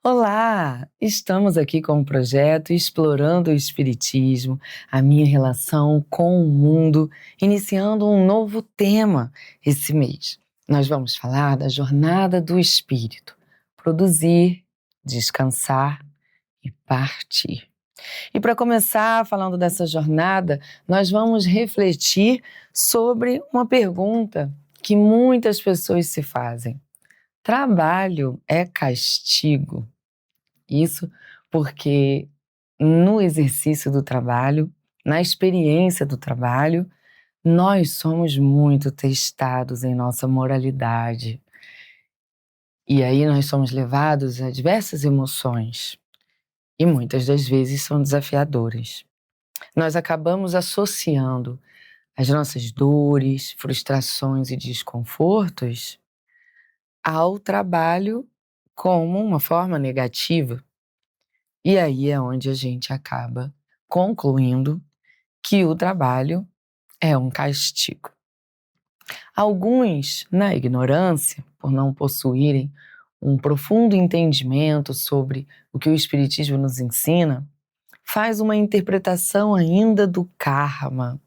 Olá! Estamos aqui com o projeto Explorando o Espiritismo, a minha relação com o mundo, iniciando um novo tema esse mês. Nós vamos falar da jornada do espírito, produzir, descansar e partir. E para começar falando dessa jornada, nós vamos refletir sobre uma pergunta que muitas pessoas se fazem: trabalho é castigo? Isso porque no exercício do trabalho, na experiência do trabalho, nós somos muito testados em nossa moralidade. E aí nós somos levados a diversas emoções, e muitas das vezes são desafiadoras. Nós acabamos associando as nossas dores, frustrações e desconfortos ao trabalho como uma forma negativa. E aí é onde a gente acaba concluindo que o trabalho é um castigo. Alguns, na ignorância, por não possuírem um profundo entendimento sobre o que o Espiritismo nos ensina, faz uma interpretação ainda do karma.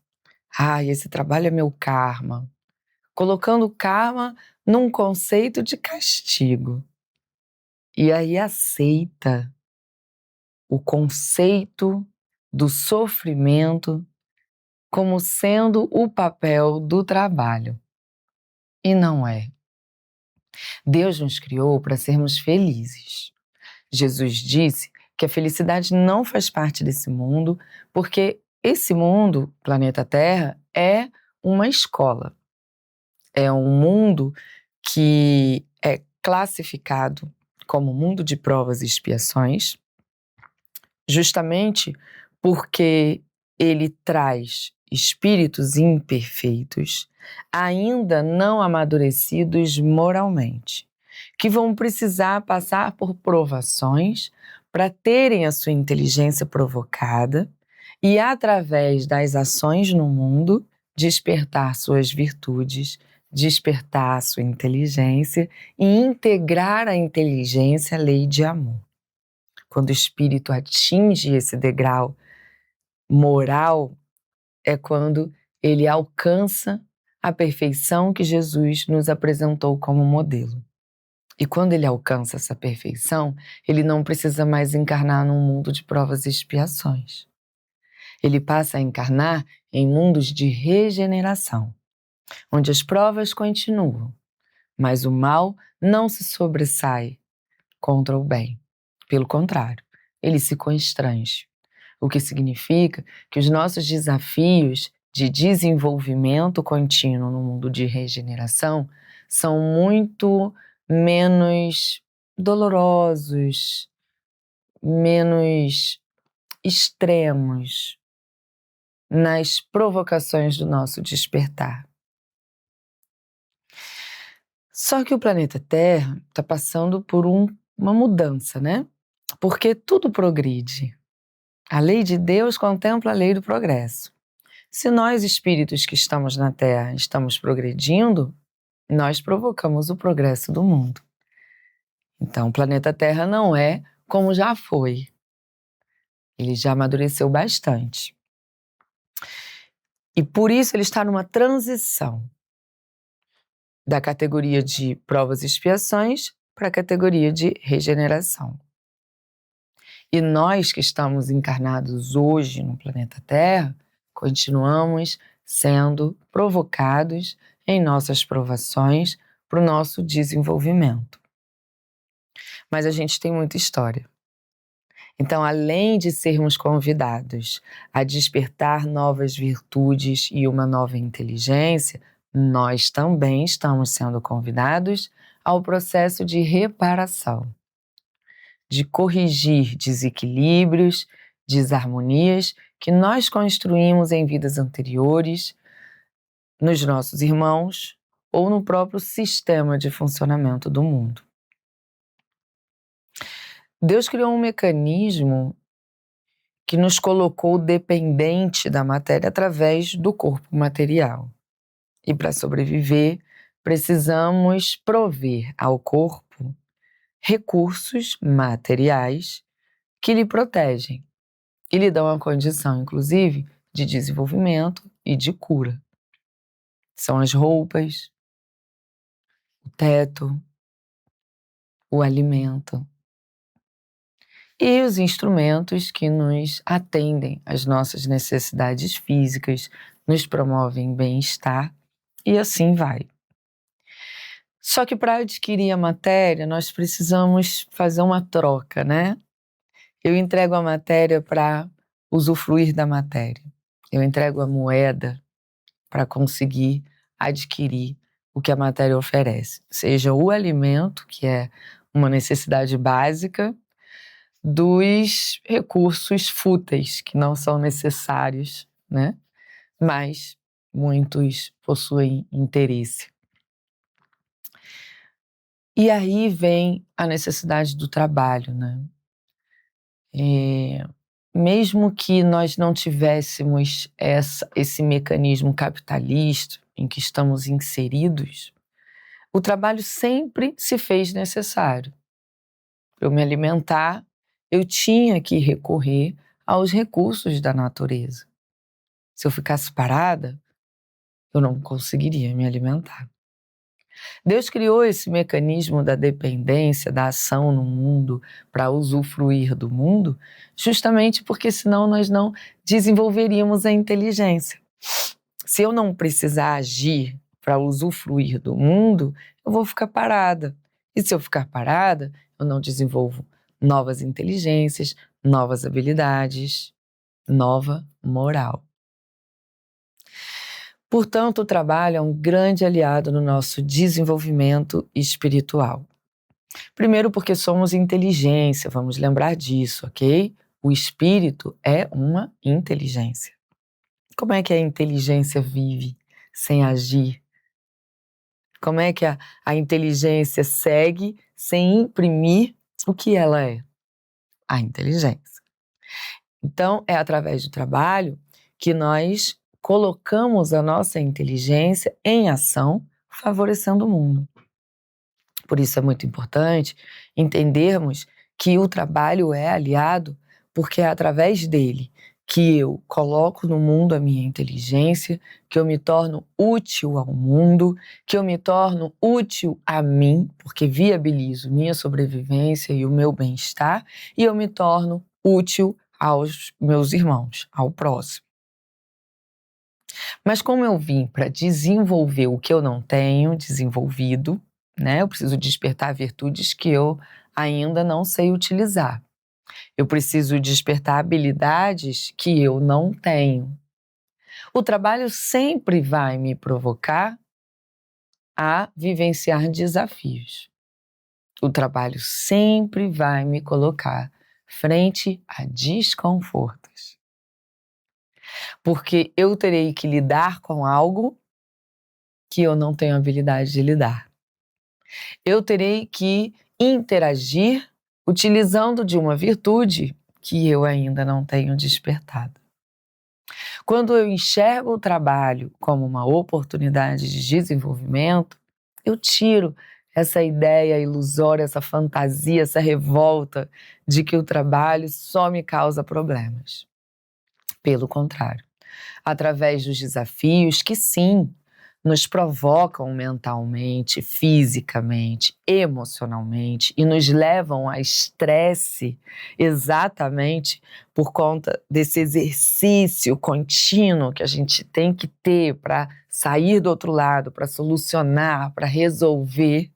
Esse trabalho é meu karma. Colocando o karma num conceito de castigo. E aí aceita o conceito do sofrimento como sendo o papel do trabalho. E não é. Deus nos criou para sermos felizes. Jesus disse que a felicidade não faz parte desse mundo, porque esse mundo, planeta Terra, é uma escola. É um mundo que é classificado como mundo de provas e expiações, justamente porque ele traz espíritos imperfeitos, ainda não amadurecidos moralmente, que vão precisar passar por provações para terem a sua inteligência provocada e, através das ações no mundo, despertar suas virtudes, despertar a sua inteligência e integrar a inteligência à lei de amor. Quando o espírito atinge esse degrau moral, é quando ele alcança a perfeição que Jesus nos apresentou como modelo. E quando ele alcança essa perfeição, ele não precisa mais encarnar num mundo de provas e expiações. Ele passa a encarnar em mundos de regeneração, onde as provas continuam, mas o mal não se sobressai contra o bem. Pelo contrário, ele se constrange. O que significa que os nossos desafios de desenvolvimento contínuo no mundo de regeneração são muito menos dolorosos, menos extremos nas provocações do nosso despertar. Só que o planeta Terra está passando por uma mudança, né? Porque tudo progride. A lei de Deus contempla a lei do progresso. Se nós, espíritos que estamos na Terra, estamos progredindo, nós provocamos o progresso do mundo. Então, o planeta Terra não é como já foi. Ele já amadureceu bastante. E por isso ele está numa transição da categoria de provas e expiações para a categoria de regeneração. E nós que estamos encarnados hoje no planeta Terra, continuamos sendo provocados em nossas provações para o nosso desenvolvimento. Mas a gente tem muita história. Então, além de sermos convidados a despertar novas virtudes e uma nova inteligência, nós também estamos sendo convidados ao processo de reparação, de corrigir desequilíbrios, desarmonias que nós construímos em vidas anteriores, nos nossos irmãos ou no próprio sistema de funcionamento do mundo. Deus criou um mecanismo que nos colocou dependente da matéria através do corpo material. E para sobreviver, precisamos prover ao corpo recursos materiais que lhe protegem e lhe dão a condição, inclusive, de desenvolvimento e de cura. São as roupas, o teto, o alimento e os instrumentos que nos atendem às nossas necessidades físicas, nos promovem bem-estar e assim vai. Só que para adquirir a matéria, nós precisamos fazer uma troca, né? Eu entrego a matéria para usufruir da matéria. Eu entrego a moeda para conseguir adquirir o que a matéria oferece. Seja o alimento, que é uma necessidade básica, dos recursos fúteis, que não são necessários, né? Mas muitos possuem interesse. E aí vem a necessidade do trabalho, né? Mesmo que nós não tivéssemos esse mecanismo capitalista em que estamos inseridos, o trabalho sempre se fez necessário. Para eu me alimentar, eu tinha que recorrer aos recursos da natureza. Se eu ficasse parada, eu não conseguiria me alimentar. Deus criou esse mecanismo da dependência, da ação no mundo, para usufruir do mundo, justamente porque senão nós não desenvolveríamos a inteligência. Se eu não precisar agir para usufruir do mundo, eu vou ficar parada. E se eu ficar parada, eu não desenvolvo novas inteligências, novas habilidades, nova moral. Portanto, o trabalho é um grande aliado no nosso desenvolvimento espiritual. Primeiro, porque somos inteligência, vamos lembrar disso, ok? O espírito é uma inteligência. Como é que a inteligência vive sem agir? Como é que a inteligência segue sem imprimir o que ela é? A inteligência. Então, é através do trabalho que nós colocamos a nossa inteligência em ação, favorecendo o mundo. Por isso é muito importante entendermos que o trabalho é aliado, porque é através dele que eu coloco no mundo a minha inteligência, que eu me torno útil ao mundo, que eu me torno útil a mim, porque viabilizo minha sobrevivência e o meu bem-estar, e eu me torno útil aos meus irmãos, ao próximo. Mas como eu vim para desenvolver o que eu não tenho desenvolvido, né? Eu preciso despertar virtudes que eu ainda não sei utilizar. Eu preciso despertar habilidades que eu não tenho. O trabalho sempre vai me provocar a vivenciar desafios. O trabalho sempre vai me colocar frente a desconfortos. Porque eu terei que lidar com algo que eu não tenho habilidade de lidar. Eu terei que interagir utilizando de uma virtude que eu ainda não tenho despertado. Quando eu enxergo o trabalho como uma oportunidade de desenvolvimento, eu tiro essa ideia ilusória, essa fantasia, essa revolta de que o trabalho só me causa problemas. Pelo contrário, através dos desafios que sim, nos provocam mentalmente, fisicamente, emocionalmente e nos levam a estresse exatamente por conta desse exercício contínuo que a gente tem que ter para sair do outro lado, para solucionar, para resolver.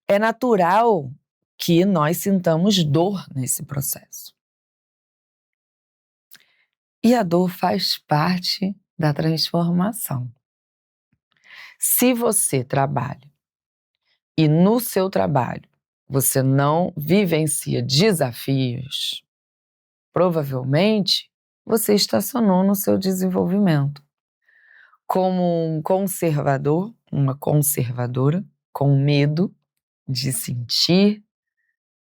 É natural que nós sintamos dor nesse processo. E a dor faz parte da transformação. Se você trabalha e no seu trabalho você não vivencia desafios, provavelmente você estacionou no seu desenvolvimento. Como um conservador, uma conservadora, com medo de sentir,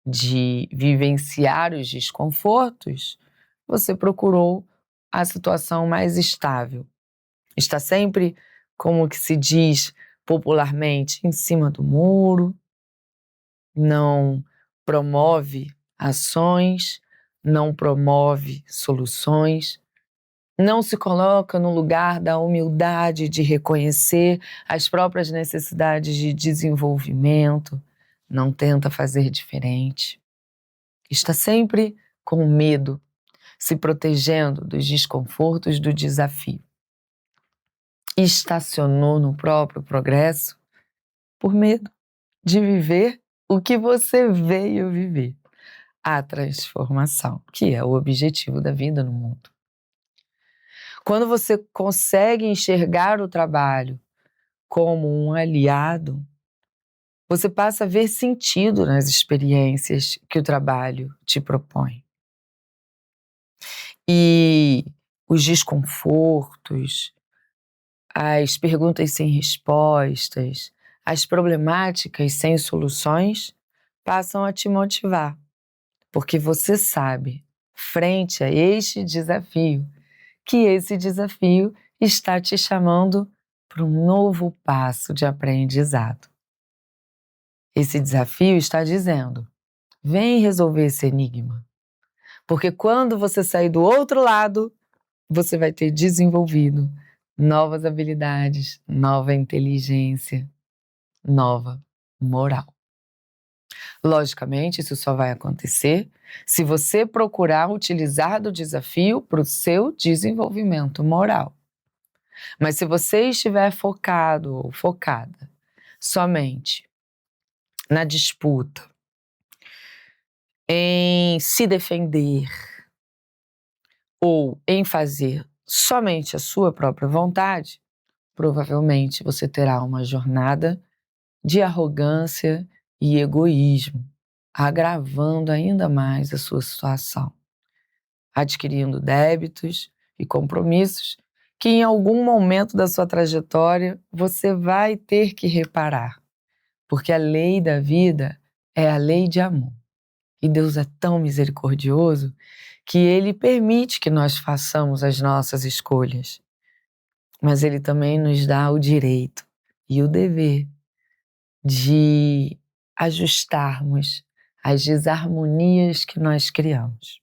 de vivenciar os desconfortos, você procurou a situação mais estável. Está sempre, como que se diz popularmente, em cima do muro, não promove ações, não promove soluções, não se coloca no lugar da humildade de reconhecer as próprias necessidades de desenvolvimento, não tenta fazer diferente. Está sempre com medo, se protegendo dos desconfortos do desafio. Estacionou no próprio progresso por medo de viver o que você veio viver, a transformação, que é o objetivo da vida no mundo. Quando você consegue enxergar o trabalho como um aliado, você passa a ver sentido nas experiências que o trabalho te propõe. E os desconfortos, as perguntas sem respostas, as problemáticas sem soluções passam a te motivar, porque você sabe, frente a este desafio, que esse desafio está te chamando para um novo passo de aprendizado. Esse desafio está dizendo: vem resolver esse enigma, porque quando você sair do outro lado, você vai ter desenvolvido novas habilidades, nova inteligência, nova moral. Logicamente, isso só vai acontecer se você procurar utilizar do desafio para o seu desenvolvimento moral. Mas se você estiver focado ou focada somente na disputa, em se defender ou em fazer somente a sua própria vontade, provavelmente você terá uma jornada de arrogância e egoísmo, agravando ainda mais a sua situação, adquirindo débitos e compromissos que em algum momento da sua trajetória você vai ter que reparar, porque a lei da vida é a lei de amor. E Deus é tão misericordioso que Ele permite que nós façamos as nossas escolhas, mas Ele também nos dá o direito e o dever de ajustarmos as desarmonias que nós criamos.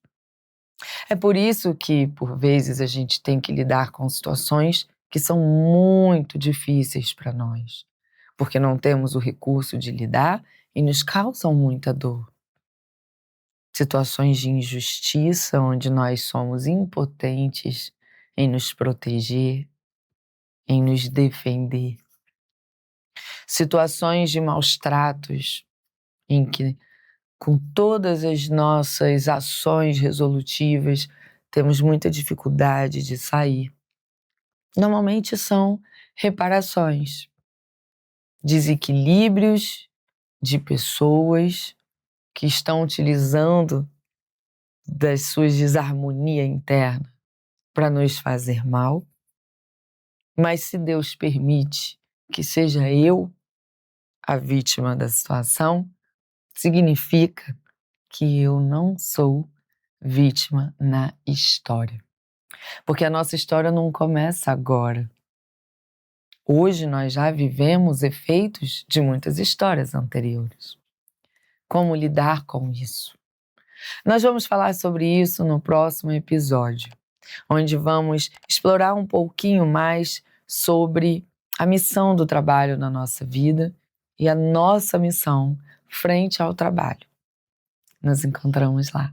É por isso que, por vezes, a gente tem que lidar com situações que são muito difíceis para nós, porque não temos o recurso de lidar e nos causam muita dor. Situações de injustiça, onde nós somos impotentes em nos proteger, em nos defender. Situações de maus tratos, em que, com todas as nossas ações resolutivas, temos muita dificuldade de sair. Normalmente são reparações, desequilíbrios de pessoas que estão utilizando das suas desarmonia interna para nos fazer mal. Mas se Deus permite que seja eu a vítima da situação, significa que eu não sou vítima na história. Porque a nossa história não começa agora. Hoje nós já vivemos efeitos de muitas histórias anteriores. Como lidar com isso? Nós vamos falar sobre isso no próximo episódio, onde vamos explorar um pouquinho mais sobre a missão do trabalho na nossa vida e a nossa missão frente ao trabalho. Nos encontramos lá.